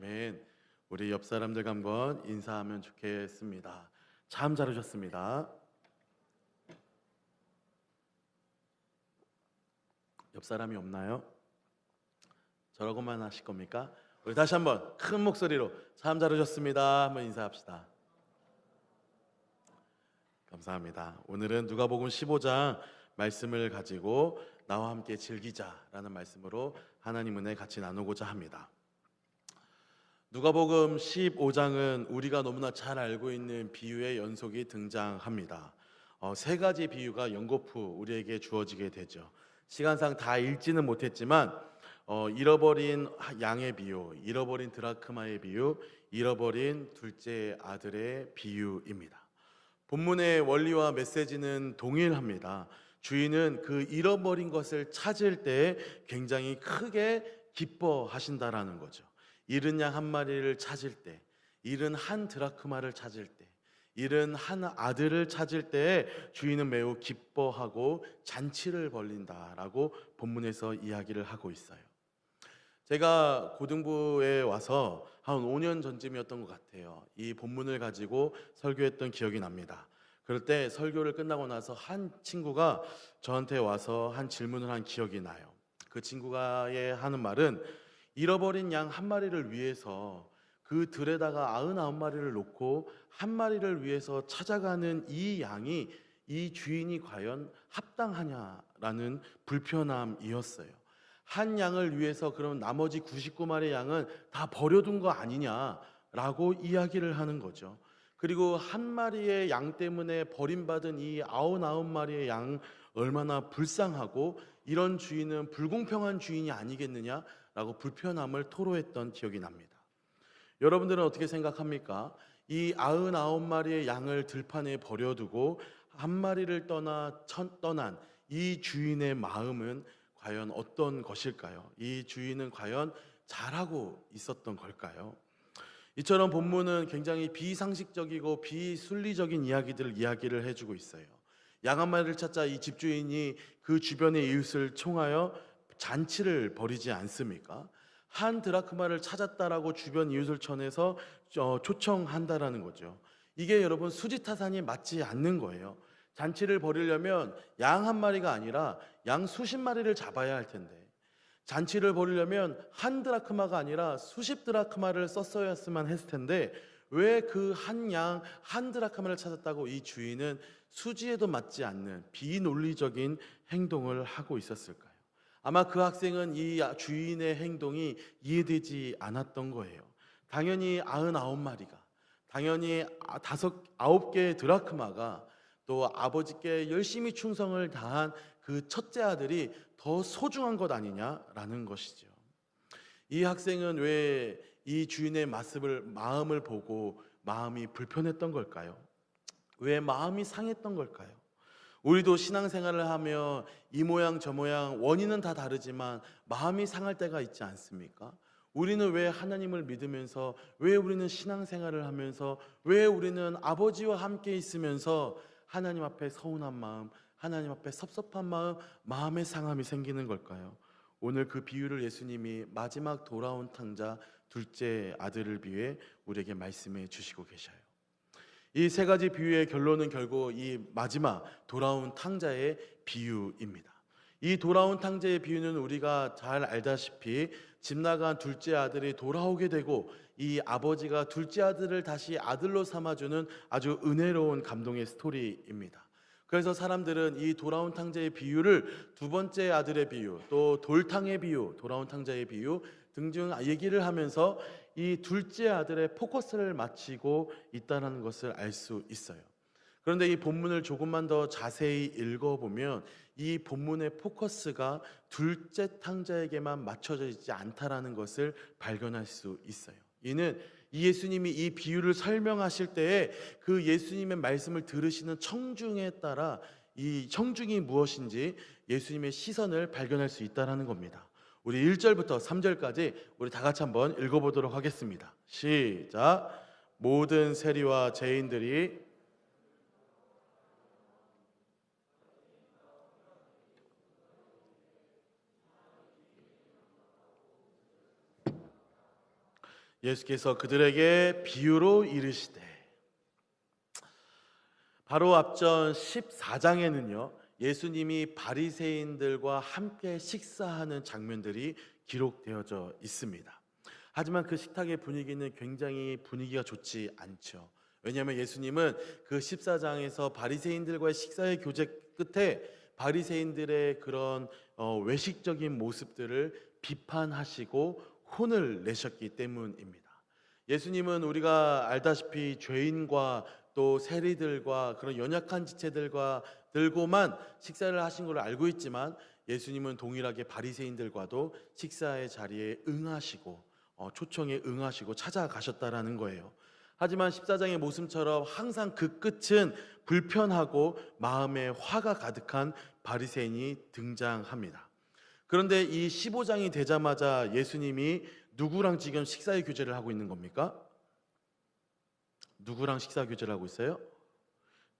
아멘. 우리 옆 사람들과 한번 인사하면 좋겠습니다. 참 잘하셨습니다. 옆 사람이 없나요? 저라고만 하실 겁니까? 우리 다시 한번 큰 목소리로 참 잘하셨습니다. 한번 인사합시다. 감사합니다. 오늘은 누가복음 15장 말씀을 가지고 나와 함께 즐기자라는 말씀으로 하나님 은혜 같이 나누고자 합니다. 누가복음 15장은 우리가 너무나 잘 알고 있는 비유의 연속이 등장합니다. 세 가지 비유가 연거푸 우리에게 주어지게 되죠. 시간상 다 읽지는 못했지만 잃어버린 양의 비유, 잃어버린 드라크마의 비유, 잃어버린 둘째 아들의 비유입니다. 본문의 원리와 메시지는 동일합니다. 주인은 그 잃어버린 것을 찾을 때 굉장히 크게 기뻐하신다라는 거죠. 잃은 양 한 마리를 찾을 때, 잃은 한 드라크마를 찾을 때, 잃은 한 아들을 찾을 때 주인은 매우 기뻐하고 잔치를 벌린다라고 본문에서 이야기를 하고 있어요. 제가 고등부에 와서 한 5년 전쯤이었던 것 같아요. 이 본문을 가지고 설교했던 기억이 납니다. 그럴 때 설교를 끝나고 나서 한 친구가 저한테 와서 한 질문을 한 기억이 나요. 그 친구가 하는 말은 잃어버린 양 한 마리를 위해서 그 들에다가 99마리를 놓고 한 마리를 위해서 찾아가는 이 양이, 이 주인이 과연 합당하냐라는 불편함이었어요. 한 양을 위해서 그럼 나머지 99마리의 양은 다 버려둔 거 아니냐라고 이야기를 하는 거죠. 그리고 한 마리의 양 때문에 버림받은 이 99마리의 양 얼마나 불쌍하고 이런 주인은 불공평한 주인이 아니겠느냐라고 불편함을 토로했던 기억이 납니다. 여러분들은 어떻게 생각합니까? 이 99마리의 양을 들판에 버려두고 한 마리를 떠난 이 주인의 마음은 과연 어떤 것일까요? 이 주인은 과연 잘하고 있었던 걸까요? 이처럼 본문은 굉장히 비상식적이고 비순리적인 이야기를 해주고 있어요. 양 한 마리를 찾자 이 집주인이 그 주변의 이웃을 총하여 잔치를 벌이지 않습니까? 한 드라크마를 찾았다라고 주변 이웃을 쳐내서 초청한다라는 거죠. 이게 여러분 수지타산이 맞지 않는 거예요. 잔치를 벌이려면 양 한 마리가 아니라 양 수십 마리를 잡아야 할 텐데, 잔치를 벌이려면 한 드라크마가 아니라 수십 드라크마를 썼어야만 했을 텐데 왜 그 한 양 한 드라크마를 찾았다고 이 주인은 수지에도 맞지 않는 비논리적인 행동을 하고 있었을까요? 아마 그 학생은 이 주인의 행동이 이해되지 않았던 거예요. 당연히 99마리가, 당연히 9개의 드라크마가, 또 아버지께 열심히 충성을 다한 그 첫째 아들이 더 소중한 것 아니냐라는 것이죠. 이 학생은 왜 이 주인의 마음을 보고 마음이 불편했던 걸까요? 왜 마음이 상했던 걸까요? 우리도 신앙생활을 하며 이 모양 저 모양 원인은 다 다르지만 마음이 상할 때가 있지 않습니까? 우리는 왜 하나님을 믿으면서, 왜 우리는 신앙생활을 하면서, 왜 우리는 아버지와 함께 있으면서 하나님 앞에 서운한 마음, 하나님 앞에 섭섭한 마음의 상함이 생기는 걸까요? 오늘 그 비유를 예수님이 마지막 돌아온 탕자 둘째 아들을 비유해 우리에게 말씀해 주시고 계셔요. 이 세 가지 비유의 결론은 결국 이 마지막 돌아온 탕자의 비유입니다. 이 돌아온 탕자의 비유는 우리가 잘 알다시피 집 나간 둘째 아들이 돌아오게 되고 이 아버지가 둘째 아들을 다시 아들로 삼아주는 아주 은혜로운 감동의 스토리입니다. 그래서 사람들은 이 돌아온 탕자의 비유를 두 번째 아들의 비유, 또 돌탕의 비유, 돌아온 탕자의 비유 등등 얘기를 하면서 이 둘째 아들의 포커스를 맞추고 있다는 것을 알 수 있어요. 그런데 이 본문을 조금만 더 자세히 읽어보면 이 본문의 포커스가 둘째 탕자에게만 맞춰져 있지 않다라는 것을 발견할 수 있어요. 이는 이 예수님이 이 비유를 설명하실 때에 그 예수님의 말씀을 들으시는 청중에 따라 이 청중이 무엇인지 예수님의 시선을 발견할 수 있다는 겁니다. 우리 1절부터 3절까지 우리 다 같이 한번 읽어보도록 하겠습니다. 시작. 모든 세리와 죄인들이 예수께서 그들에게 비유로 이르시되, 바로 앞전 14장에는요 예수님이 바리새인들과 함께 식사하는 장면들이 기록되어져 있습니다. 하지만 그 식탁의 분위기는 굉장히 분위기가 좋지 않죠. 왜냐하면 예수님은 그 14장에서 바리새인들과의 식사의 교제 끝에 바리새인들의 그런 외식적인 모습들을 비판하시고 혼을 내셨기 때문입니다. 예수님은 우리가 알다시피 죄인과 또 세리들과 그런 연약한 지체들과 들고만 식사를 하신 걸 알고 있지만, 예수님은 동일하게 바리새인들과도 식사의 자리에 응하시고 초청에 응하시고 찾아가셨다라는 거예요. 하지만 14장의 모습처럼 항상 그 끝은 불편하고 마음에 화가 가득한 바리새인이 등장합니다. 그런데 이 15장이 되자마자 예수님이 누구랑 지금 식사의 교제를 하고 있는 겁니까? 누구랑 식사 교제를 하고 있어요?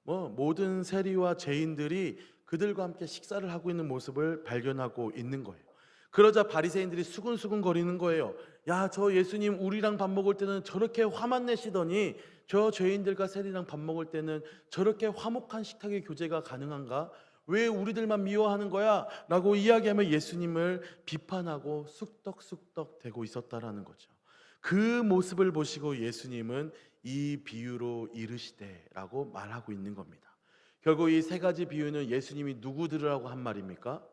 모든 세리와 죄인들이 그들과 함께 식사를 하고 있는 모습을 발견하고 있는 거예요. 그러자 바리새인들이 수근수근 거리는 거예요. 야, 저 예수님 우리랑 밥 먹을 때는 저렇게 화만 내시더니 저 죄인들과 세리랑 밥 먹을 때는 저렇게 화목한 식탁의 교제가 가능한가? 왜 우리들만 미워하는 거야? 라고 이야기하며 예수님을 비판하고 쑥덕쑥덕 대고 있었다라는 거죠. 그 모습을 보시고 예수님은 이 비유로 이르시되라고 말하고 있는 겁니다. 결국 이 세 가지 비유는 예수님이 누구들으라고 한 말입니까?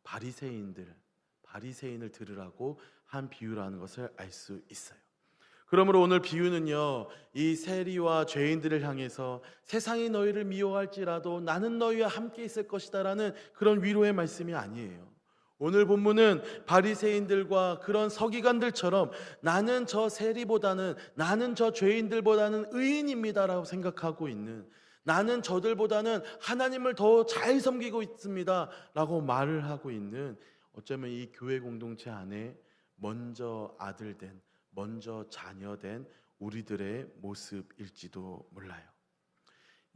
바리새인을 들으라고 한 비유라는 것을 알 수 있어요. 그러므로 오늘 비유는요, 이 세리와 죄인들을 향해서 세상이 너희를 미워할지라도 나는 너희와 함께 있을 것이다라는 그런 위로의 말씀이 아니에요. 오늘 본문은 바리새인들과 그런 서기관들처럼 나는 저 세리보다는, 나는 저 죄인들보다는 의인입니다라고 생각하고 있는, 나는 저들보다는 하나님을 더 잘 섬기고 있습니다 라고 말을 하고 있는, 어쩌면 이 교회 공동체 안에 먼저 아들된, 먼저 자녀된 우리들의 모습일지도 몰라요.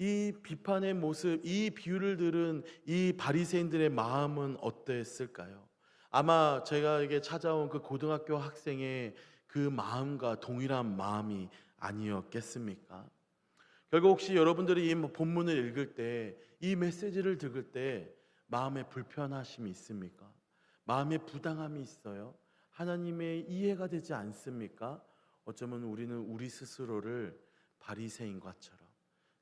이 비판의 모습, 이 비유를 들은 이 바리새인들의 마음은 어땠을까요? 아마 제가에게 찾아온 그 고등학교 학생의 그 마음과 동일한 마음이 아니었겠습니까? 결국 혹시 여러분들이 이 본문을 읽을 때, 이 메시지를 들을 때 마음에 불편하심이 있습니까? 마음에 부당함이 있어요? 하나님의 이해가 되지 않습니까? 어쩌면 우리는 우리 스스로를 바리새인과처럼,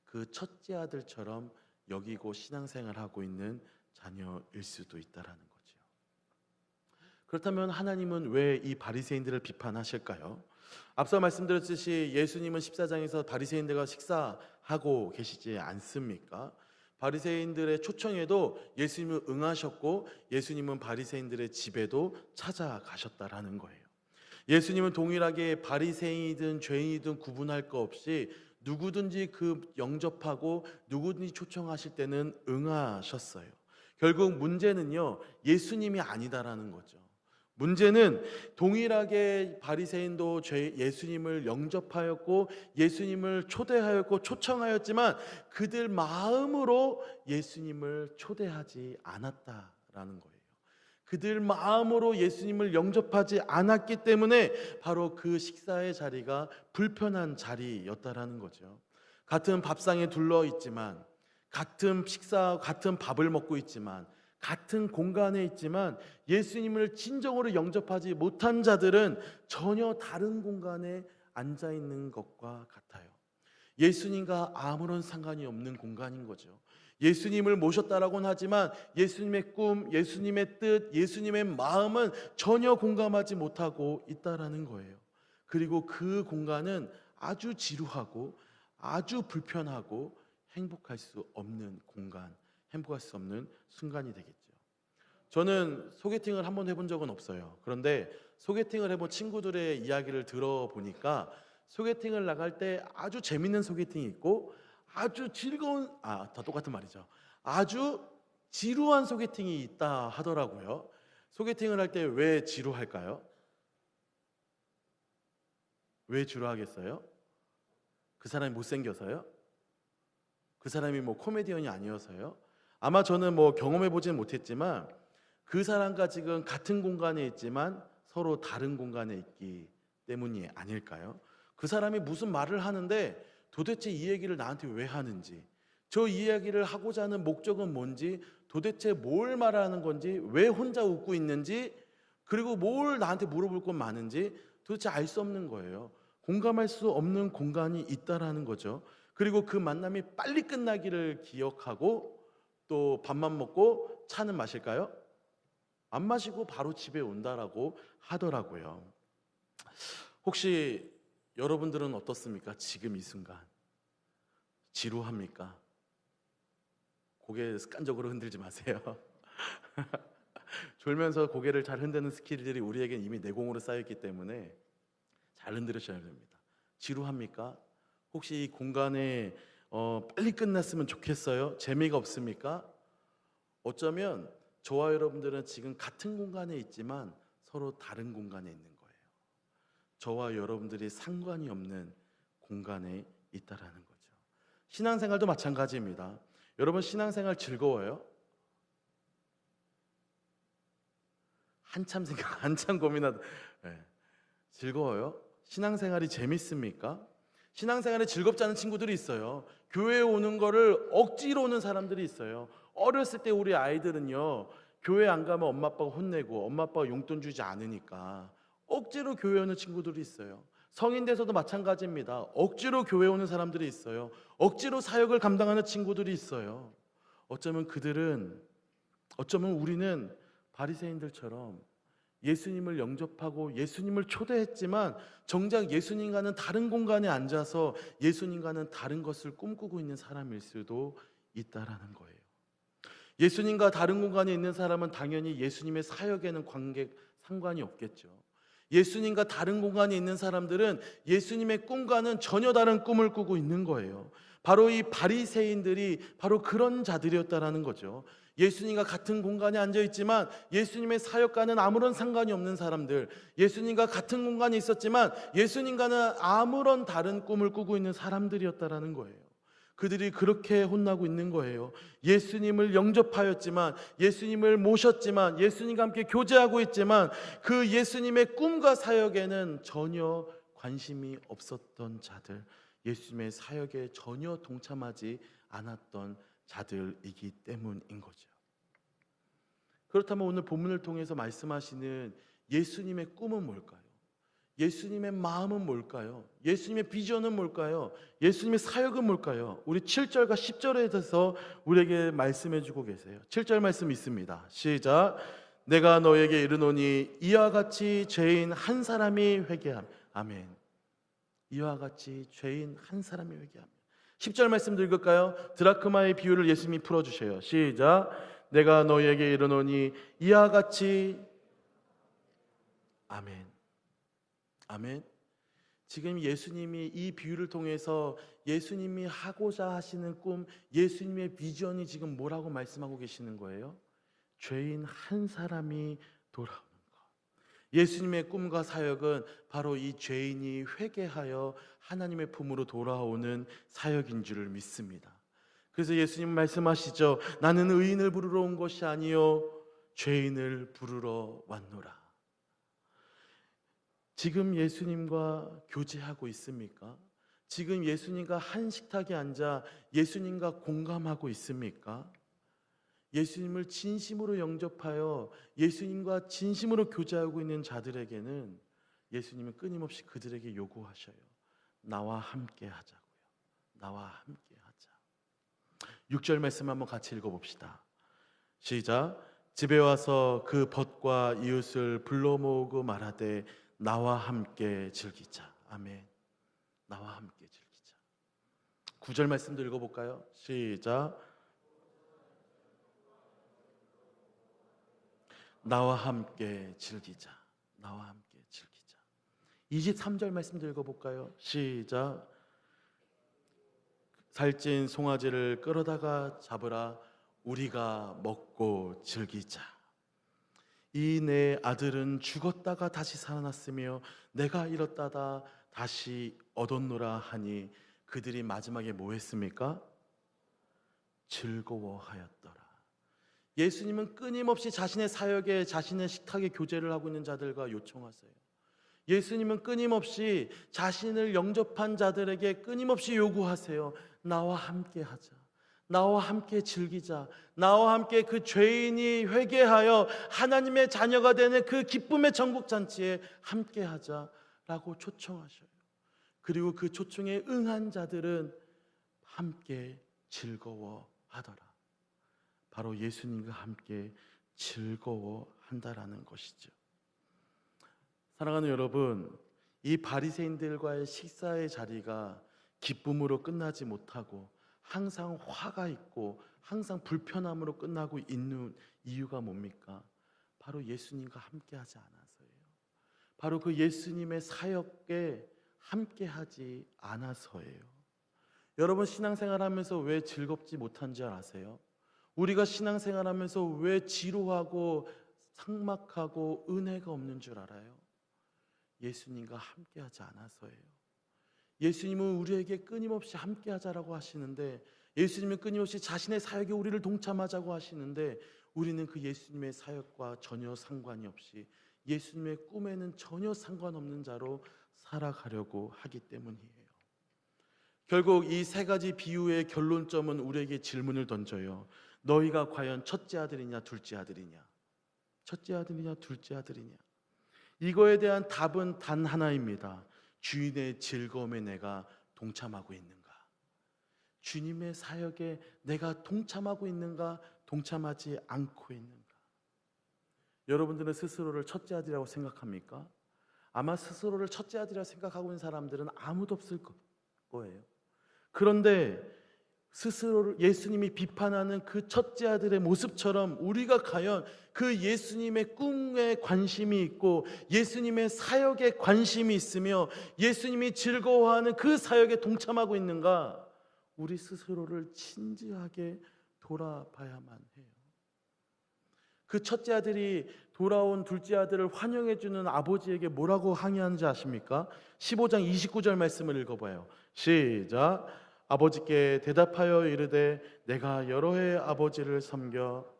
그 첫째 아들처럼 여기고 신앙생활하고 있는 자녀일 수도 있다라는 거죠. 그렇다면 하나님은 왜 이 바리새인들을 비판하실까요? 앞서 말씀드렸듯이 예수님은 14장에서 바리새인들과 식사하고 계시지 않습니까? 바리새인들의 초청에도 예수님은 응하셨고, 예수님은 바리새인들의 집에도 찾아가셨다라는 거예요. 예수님은 동일하게 바리새인이든 죄인이든 구분할 거 없이 누구든지 그 영접하고 누구든지 초청하실 때는 응하셨어요. 결국 문제는요, 예수님이 아니다라는 거죠. 문제는 동일하게 바리새인도 예수님을 영접하였고 예수님을 초대하였고 초청하였지만 그들 마음으로 예수님을 초대하지 않았다라는 거예요. 그들 마음으로 예수님을 영접하지 않았기 때문에 바로 그 식사의 자리가 불편한 자리였다라는 거죠. 같은 밥상에 둘러 있지만, 같은 밥을 먹고 있지만, 같은 공간에 있지만 예수님을 진정으로 영접하지 못한 자들은 전혀 다른 공간에 앉아 있는 것과 같아요. 예수님과 아무런 상관이 없는 공간인 거죠. 예수님을 모셨다라고는 하지만 예수님의 꿈, 예수님의 뜻, 예수님의 마음은 전혀 공감하지 못하고 있다라는 거예요. 그리고 그 공간은 아주 지루하고 아주 불편하고 행복할 수 없는 공간, 행복할 수 없는 순간이 되겠죠. 저는 소개팅을 한번 해본 적은 없어요. 그런데 소개팅을 해본 친구들의 이야기를 들어보니까 소개팅을 나갈 때 아주 재밌는 소개팅이 있고 아주 즐거운, 다 똑같은 말이죠. 아주 지루한 소개팅이 있다 하더라고요. 소개팅을 할 때 왜 지루할까요? 왜 지루하겠어요? 그 사람이 못생겨서요? 그 사람이 코미디언이 아니어서요? 아마 저는 경험해 보지는 못했지만 그 사람과 지금 같은 공간에 있지만 서로 다른 공간에 있기 때문이 아닐까요? 그 사람이 무슨 말을 하는데 도대체 이 얘기를 나한테 왜 하는지, 저 이야기를 하고자 하는 목적은 뭔지, 도대체 뭘 말하는 건지, 왜 혼자 웃고 있는지, 그리고 뭘 나한테 물어볼 건 많은지 도대체 알 수 없는 거예요. 공감할 수 없는 공간이 있다라는 거죠. 그리고 그 만남이 빨리 끝나기를 기억하고 또 밥만 먹고 차는 마실까요? 안 마시고 바로 집에 온다라고 하더라고요. 혹시 여러분들은 어떻습니까? 지금 이 순간 지루합니까? 고개 습관적으로 흔들지 마세요. 졸면서 고개를 잘 흔드는 스킬들이 우리에겐 이미 내공으로 쌓였기 때문에 잘 흔들으셔야 됩니다. 지루합니까? 혹시 이 공간에 빨리 끝났으면 좋겠어요? 재미가 없습니까? 어쩌면 저와 여러분들은 지금 같은 공간에 있지만 서로 다른 공간에 있는 거예요. 저와 여러분들이 상관이 없는 공간에 있다라는 거죠. 신앙생활도 마찬가지입니다. 여러분, 신앙생활 즐거워요? 한참 고민하다. 네. 즐거워요? 신앙생활이 재밌습니까? 신앙생활이 즐겁지 않은 친구들이 있어요. 교회에 오는 거를 억지로 오는 사람들이 있어요. 어렸을 때 우리 아이들은요, 교회 안 가면 엄마 아빠가 혼내고 엄마 아빠가 용돈 주지 않으니까 억지로 교회 오는 친구들이 있어요. 성인 돼서도 마찬가지입니다. 억지로 교회 오는 사람들이 있어요. 억지로 사역을 감당하는 친구들이 있어요. 어쩌면 우리는 바리새인들처럼 예수님을 영접하고 예수님을 초대했지만 정작 예수님과는 다른 공간에 앉아서 예수님과는 다른 것을 꿈꾸고 있는 사람일 수도 있다라는 거예요. 예수님과 다른 공간에 있는 사람은 당연히 예수님의 사역에는 상관이 없겠죠. 예수님과 다른 공간에 있는 사람들은 예수님의 꿈과는 전혀 다른 꿈을 꾸고 있는 거예요. 바로 이 바리새인들이 바로 그런 자들이었다라는 거죠. 예수님과 같은 공간에 앉아 있지만 예수님의 사역과는 아무런 상관이 없는 사람들, 예수님과 같은 공간에 있었지만 예수님과는 아무런 다른 꿈을 꾸고 있는 사람들이었다라는 거예요. 그들이 그렇게 혼나고 있는 거예요. 예수님을 영접하였지만, 예수님을 모셨지만, 예수님과 함께 교제하고 있지만 그 예수님의 꿈과 사역에는 전혀 관심이 없었던 자들, 예수님의 사역에 전혀 동참하지 않았던 자들이기 때문인 거죠. 그렇다면 오늘 본문을 통해서 말씀하시는 예수님의 꿈은 뭘까요? 예수님의 마음은 뭘까요? 예수님의 비전은 뭘까요? 예수님의 사역은 뭘까요? 우리 7절과 10절에 대해서 우리에게 말씀해 주고 계세요. 7절 말씀 있습니다. 시작. 내가 너에게 이르노니 이와 같이 죄인 한 사람이 회개함. 아멘. 이와 같이 죄인 한 사람이 회개함. 10절 말씀 읽을까요? 드라크마의 비유를 예수님이 풀어주셔요. 시작. 내가 너에게 이르노니 이와 같이. 아멘. 아멘. 지금 예수님이 이 비유를 통해서 예수님이 하고자 하시는 꿈, 예수님의 비전이 지금 뭐라고 말씀하고 계시는 거예요? 죄인 한 사람이 돌아오는 것. 예수님의 꿈과 사역은 바로 이 죄인이 회개하여 하나님의 품으로 돌아오는 사역인 줄을 믿습니다. 그래서 예수님 말씀하시죠. 나는 의인을 부르러 온 것이 아니요 죄인을 부르러 왔노라. 지금 예수님과 교제하고 있습니까? 지금 예수님과 한 식탁에 앉아 예수님과 공감하고 있습니까? 예수님을 진심으로 영접하여 예수님과 진심으로 교제하고 있는 자들에게는 예수님은 끊임없이 그들에게 요구하셔요. 나와 함께 하자고요. 나와 함께 하자. 6절 말씀 한번 같이 읽어봅시다. 시작. 집에 와서 그 벗과 이웃을 불러 모으고 말하되 나와 함께 즐기자. 아멘. 나와 함께 즐기자. 9절 말씀도 읽어볼까요? 시작. 나와 함께 즐기자. 나와 함께 즐기자. 23절 말씀도 읽어볼까요? 시작. 살찐 송아지를 끌어다가 잡으라. 우리가 먹고 즐기자. 이 내 아들은 죽었다가 다시 살아났으며 내가 잃었다가 다시 얻었노라 하니 그들이 마지막에 뭐 했습니까? 즐거워하였더라. 예수님은 끊임없이 자신의 사역에, 자신의 식탁에 교제를 하고 있는 자들과 요청하세요. 예수님은 끊임없이 자신을 영접한 자들에게 끊임없이 요구하세요. 나와 함께 하자. 나와 함께 즐기자. 나와 함께 그 죄인이 회개하여 하나님의 자녀가 되는 그 기쁨의 천국 잔치에 함께 하자라고 초청하셔요. 그리고 그 초청에 응한 자들은 함께 즐거워하더라. 바로 예수님과 함께 즐거워한다라는 것이죠. 사랑하는 여러분, 이 바리새인들과의 식사의 자리가 기쁨으로 끝나지 못하고 항상 화가 있고 항상 불편함으로 끝나고 있는 이유가 뭡니까? 바로 예수님과 함께하지 않아서예요. 바로 그 예수님의 사역에 함께하지 않아서예요. 여러분, 신앙생활하면서 왜 즐겁지 못한 줄 아세요? 우리가 신앙생활하면서 왜 지루하고 삭막하고 은혜가 없는 줄 알아요? 예수님과 함께하지 않아서예요. 예수님은 우리에게 끊임없이 함께하자라고 하시는데, 예수님은 끊임없이 자신의 사역에 우리를 동참하자고 하시는데, 우리는 그 예수님의 사역과 전혀 상관이 없이 예수님의 꿈에는 전혀 상관없는 자로 살아가려고 하기 때문이에요. 결국 이 세 가지 비유의 결론점은 우리에게 질문을 던져요. 너희가 과연 첫째 아들이냐 둘째 아들이냐? 첫째 아들이냐 둘째 아들이냐? 이거에 대한 답은 단 하나입니다. 주인의 즐거움에 내가 동참하고 있는가? 주님의 사역에 내가 동참하고 있는가? 동참하지 않고 있는가? 여러분들은 스스로를 첫째 아들이라고 생각합니까? 아마 스스로를 첫째 아들이라고 생각하고 있는 사람들은 아무도 없을 거예요. 그런데 스스로를 예수님이 비판하는 그 첫째 아들의 모습처럼 우리가 과연 그 예수님의 꿈에 관심이 있고 예수님의 사역에 관심이 있으며 예수님이 즐거워하는 그 사역에 동참하고 있는가? 우리 스스로를 진지하게 돌아봐야만 해요. 그 첫째 아들이 돌아온 둘째 아들을 환영해 주는 아버지에게 뭐라고 항의하는지 아십니까? 15장 29절 말씀을 읽어봐요. 시작. 아버지께 대답하여 이르되 내가 여러 해 아버지를 섬겨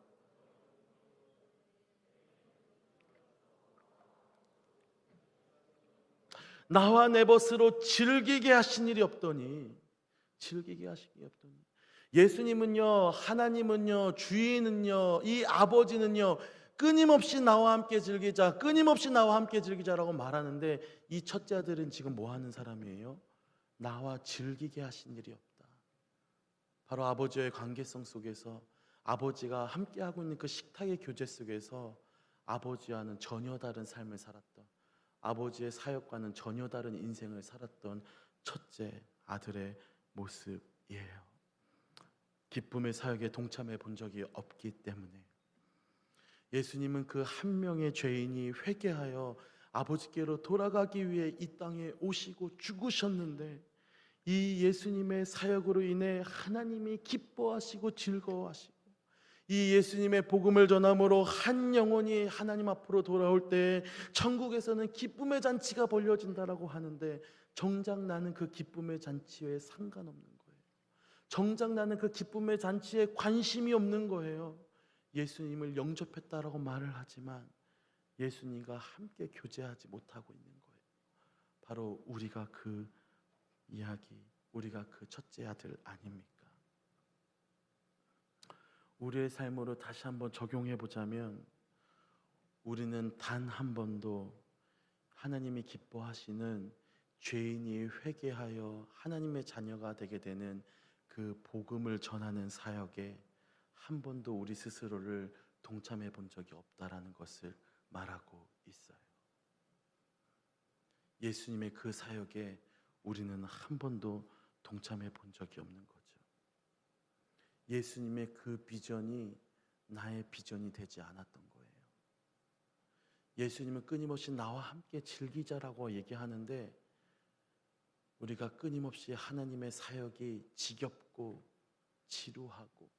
나와 내 벗으로 즐기게 하신 일이 없더니, 즐기게 하신 일이 없더니, 예수님은요, 하나님은요, 주인은요, 이 아버지는요 끊임없이 나와 함께 즐기자, 끊임없이 나와 함께 즐기자라고 말하는데, 이 첫째 아들은 지금 뭐 하는 사람이에요? 나와 즐기게 하신 일이 없다. 바로 아버지의 관계성 속에서, 아버지가 함께하고 있는 그 식탁의 교제 속에서 아버지와는 전혀 다른 삶을 살았던, 아버지의 사역과는 전혀 다른 인생을 살았던 첫째 아들의 모습이에요. 기쁨의 사역에 동참해 본 적이 없기 때문에 예수님은 그 한 명의 죄인이 회개하여 아버지께로 돌아가기 위해 이 땅에 오시고 죽으셨는데, 이 예수님의 사역으로 인해 하나님이 기뻐하시고 즐거워하시고, 이 예수님의 복음을 전함으로 한 영혼이 하나님 앞으로 돌아올 때 천국에서는 기쁨의 잔치가 벌려진다라고 하는데, 정작 나는 그 기쁨의 잔치에 상관없는 거예요. 정작 나는 그 기쁨의 잔치에 관심이 없는 거예요. 예수님을 영접했다라고 말을 하지만 예수님과 함께 교제하지 못하고 있는 거예요. 바로 우리가 그 이야기, 우리가 그 첫째 아들 아닙니까? 우리의 삶으로 다시 한번 적용해 보자면, 우리는 단 한 번도 하나님이 기뻐하시는 죄인이 회개하여 하나님의 자녀가 되게 되는 그 복음을 전하는 사역에 한 번도 우리 스스로를 동참해 본 적이 없다라는 것을 말하고 있어요. 예수님의 그 사역에 우리는 한 번도 동참해 본 적이 없는 거죠. 예수님의 그 비전이 나의 비전이 되지 않았던 거예요. 예수님은 끊임없이 나와 함께 즐기자라고 얘기하는데, 우리가 끊임없이 하나님의 사역이 지겹고 지루하고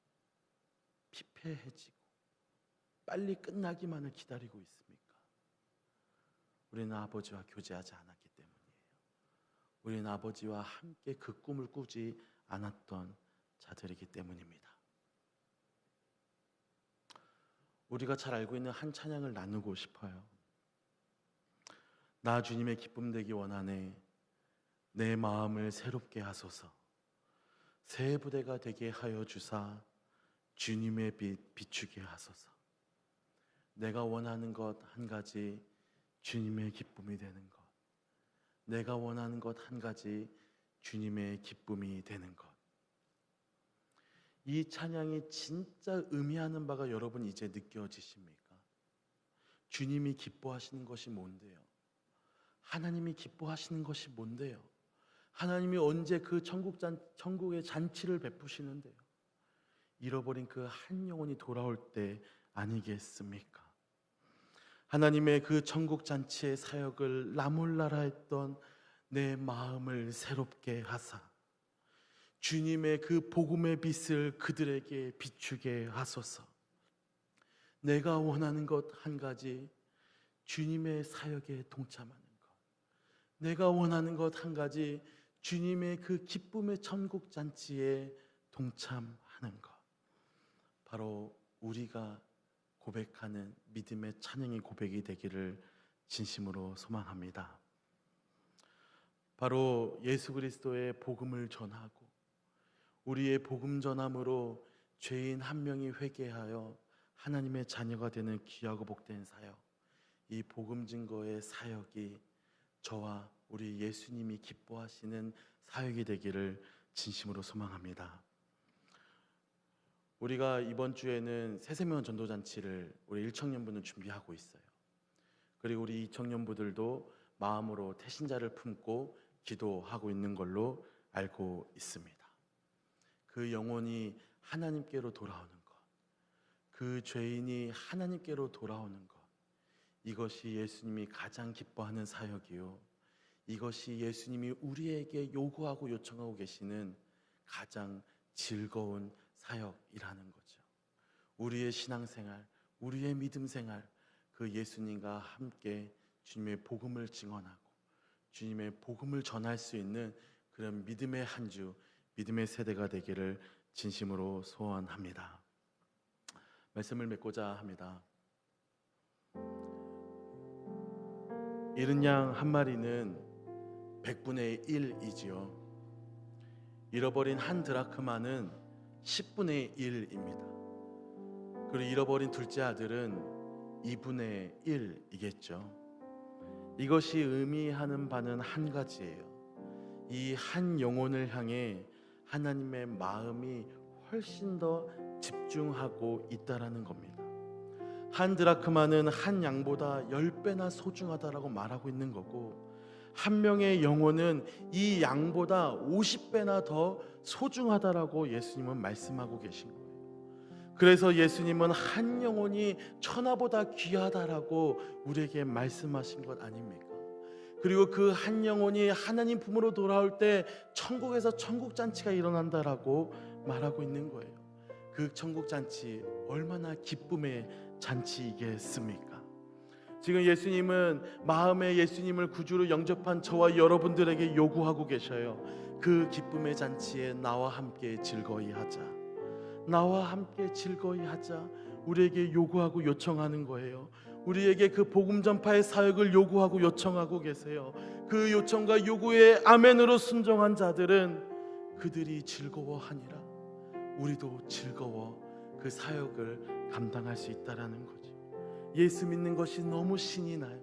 피폐해지고 빨리 끝나기만을 기다리고 있습니까? 우리는 아버지와 교제하지 않았기 때문이에요. 우리는 아버지와 함께 그 꿈을 꾸지 않았던 자들이기 때문입니다. 우리가 잘 알고 있는 한 찬양을 나누고 싶어요. 나 주님의 기쁨 되기 원하네. 내 마음을 새롭게 하소서. 새 부대가 되게 하여 주사 주님의 빛 비추게 하소서. 내가 원하는 것 한 가지, 주님의 기쁨이 되는 것. 내가 원하는 것 한 가지, 주님의 기쁨이 되는 것. 이 찬양이 진짜 의미하는 바가 여러분 이제 느껴지십니까? 주님이 기뻐하시는 것이 뭔데요? 하나님이 기뻐하시는 것이 뭔데요? 하나님이 언제 그 천국의 잔치를 베푸시는데요? 잃어버린 그 한 영혼이 돌아올 때 아니겠습니까? 하나님의 그 천국 잔치의 사역을 나몰라라 했던 내 마음을 새롭게 하사 주님의 그 복음의 빛을 그들에게 비추게 하소서. 내가 원하는 것 한 가지, 주님의 사역에 동참하는 것. 내가 원하는 것 한 가지, 주님의 그 기쁨의 천국 잔치에 동참하는 것. 바로 우리가 고백하는 믿음의 찬양의 고백이 되기를 진심으로 소망합니다. 바로 예수 그리스도의 복음을 전하고 우리의 복음 전함으로 죄인 한 명이 회개하여 하나님의 자녀가 되는 귀하고 복된 사역, 이 복음 증거의 사역이 저와 우리 예수님이 기뻐하시는 사역이 되기를 진심으로 소망합니다. 우리가 이번 주에는 새생명 전도잔치를 우리 1청년부는 준비하고 있어요. 그리고 우리 2청년부들도 마음으로 태신자를 품고 기도하고 있는 걸로 알고 있습니다. 그 영혼이 하나님께로 돌아오는 것, 그 죄인이 하나님께로 돌아오는 것, 이것이 예수님이 가장 기뻐하는 사역이요, 이것이 예수님이 우리에게 요구하고 요청하고 계시는 가장 즐거운 사역이라는 거죠. 우리의 신앙생활, 우리의 믿음생활, 그 예수님과 함께 주님의 복음을 증언하고 주님의 복음을 전할 수 있는 그런 믿음의 한 주, 믿음의 세대가 되기를 진심으로 소원합니다. 말씀을 맺고자 합니다. 잃은 양 한 마리는 100분의 1이지요. 잃어버린 한 드라크마는 10분의 1입니다. 그리고 잃어버린 둘째 아들은 2분의 1이겠죠. 이것이 의미하는 바는 한 가지예요. 이 한 영혼을 향해 하나님의 마음이 훨씬 더 집중하고 있다라는 겁니다. 한 드라크마는 한 양보다 10배나 소중하다라고 말하고 있는 거고, 한 명의 영혼은 이 양보다 50배나 더 소중하다라고 예수님은 말씀하고 계신 거예요. 그래서 예수님은 한 영혼이 천하보다 귀하다라고 우리에게 말씀하신 것 아닙니까? 그리고 그 한 영혼이 하나님 품으로 돌아올 때 천국에서 천국잔치가 일어난다라고 말하고 있는 거예요. 그 천국잔치 얼마나 기쁨의 잔치이겠습니까? 지금 예수님은 마음에 예수님을 구주로 영접한 저와 여러분들에게 요구하고 계셔요. 그 기쁨의 잔치에 나와 함께 즐거이 하자. 나와 함께 즐거이 하자. 우리에게 요구하고 요청하는 거예요. 우리에게 그 복음 전파의 사역을 요구하고 요청하고 계세요. 그 요청과 요구에 아멘으로 순종한 자들은 그들이 즐거워하니라. 우리도 즐거워 그 사역을 감당할 수 있다라는 거죠. 예수 믿는 것이 너무 신이 나요.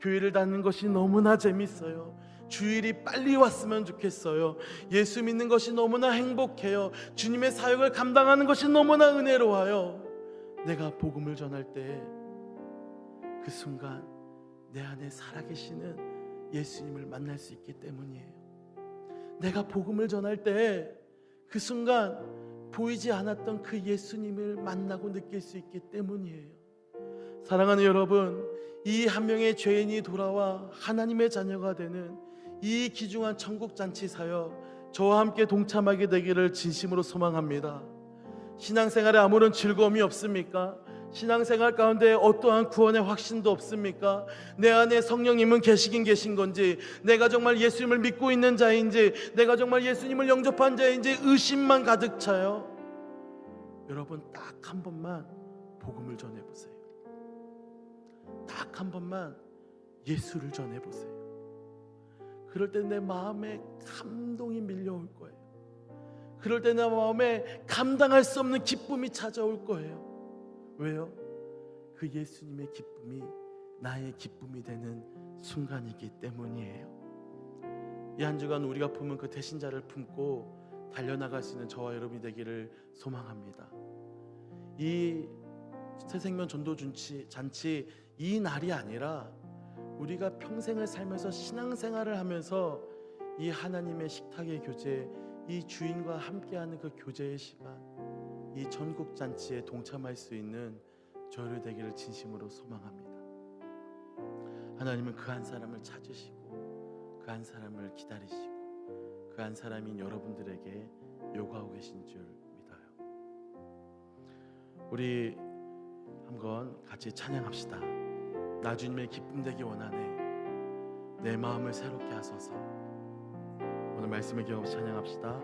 교회를 다니는 것이 너무나 재밌어요. 주일이 빨리 왔으면 좋겠어요. 예수 믿는 것이 너무나 행복해요. 주님의 사역을 감당하는 것이 너무나 은혜로워요. 내가 복음을 전할 때 그 순간 내 안에 살아계시는 예수님을 만날 수 있기 때문이에요. 내가 복음을 전할 때 그 순간 보이지 않았던 그 예수님을 만나고 느낄 수 있기 때문이에요. 사랑하는 여러분, 이 한 명의 죄인이 돌아와 하나님의 자녀가 되는 이 귀중한 천국잔치 사역, 저와 함께 동참하게 되기를 진심으로 소망합니다. 신앙생활에 아무런 즐거움이 없습니까? 신앙생활 가운데 어떠한 구원의 확신도 없습니까? 내 안에 성령님은 계시긴 계신 건지, 내가 정말 예수님을 믿고 있는 자인지, 내가 정말 예수님을 영접한 자인지 의심만 가득 차요. 여러분, 딱 한 번만 복음을 전해보세요. 딱 한 번만 예수를 전해보세요. 그럴 때 내 마음에 감동이 밀려올 거예요. 그럴 때 내 마음에 감당할 수 없는 기쁨이 찾아올 거예요. 왜요? 그 예수님의 기쁨이 나의 기쁨이 되는 순간이기 때문이에요. 이 한 주간 우리가 품은 그 대신자를 품고 달려나갈 수 있는 저와 여러분이 되기를 소망합니다. 이 새생명 전도 잔치 이 날이 아니라 우리가 평생을 살면서 신앙생활을 하면서 이 하나님의 식탁의 교제, 이 주인과 함께하는 그 교제의 시간, 이 전국 잔치에 동참할 수 있는 저를 되기를 진심으로 소망합니다. 하나님은 그 한 사람을 찾으시고 그 한 사람을 기다리시고 그 한 사람인 여러분들에게 요구하고 계신 줄 믿어요. 우리 한번 같이 찬양합시다. 나 주님의 기쁨 되기 원하네. 내 마음을 새롭게 하소서. 오늘 말씀을 기억하고 찬양합시다.